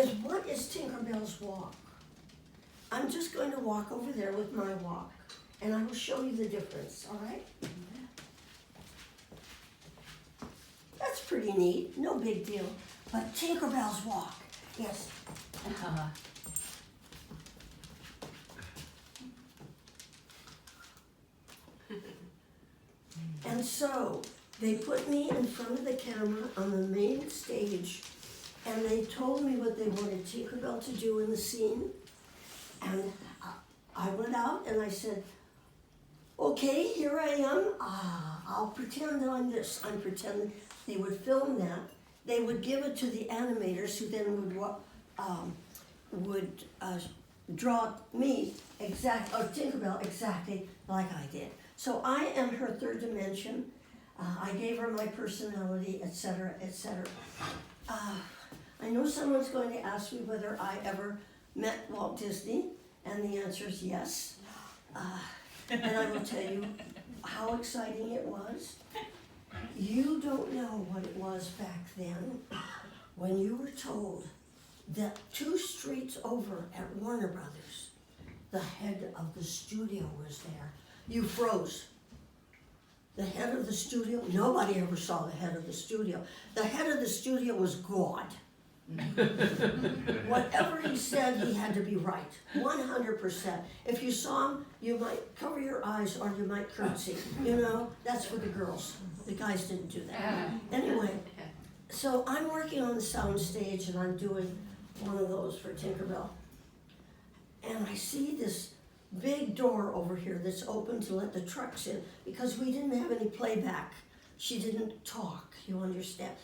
is what is Tinkerbell's walk? I'm just going to walk over there with my walk, and I will show you the difference, all right? That's pretty neat, no big deal. But Tinkerbell's walk, yes. And so they put me in front of the camera on the main stage, and they told me what they wanted Tinkerbell to do in the scene. And I went out and I said, okay, here I am. I'll pretend I'm this. I'm pretending. They would film that. They would give it to the animators, who then would draw me Tinkerbell exactly like I did. So I am her third dimension. I gave her my personality, etc., etc. I know someone's going to ask me whether I ever met Walt Disney, and the answer is yes. And I will tell you how exciting it was. You don't know what it was back then when you were told that 2 streets over at Warner Brothers, the head of the studio was there. You froze. The head of the studio, nobody ever saw the head of the studio. The head of the studio was God. Whatever he said, he had to be right, 100%. If you saw him, you might cover your eyes or you might curtsy. You know, that's for the girls. The guys didn't do that. Anyway, so I'm working on the sound stage and I'm doing one of those for Tinkerbell. And I see this big door over here that's open to let the trucks in because we didn't have any playback. She didn't talk, you understand?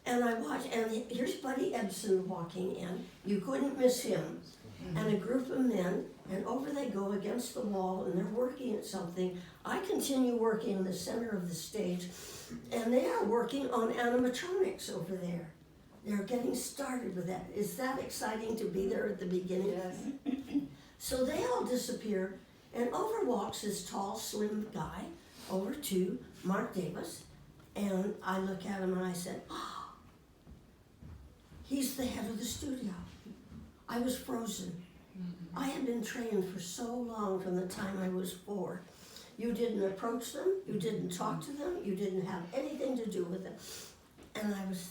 And I watch, and here's Buddy Ebsen walking in. You couldn't miss him. And a group of men, and over they go against the wall, and they're working at something. I continue working in the center of the stage, and they are working on animatronics over there. They're getting started with that. Is that exciting to be there at the beginning? Yes. So they all disappear, and over walks this tall, slim guy over to Mark Davis, and I look at him and I said, oh, he's the head of the studio. I was frozen. I had been trained for so long from the time I was 4. You didn't approach them, you didn't talk to them, you didn't have anything to do with them. And I was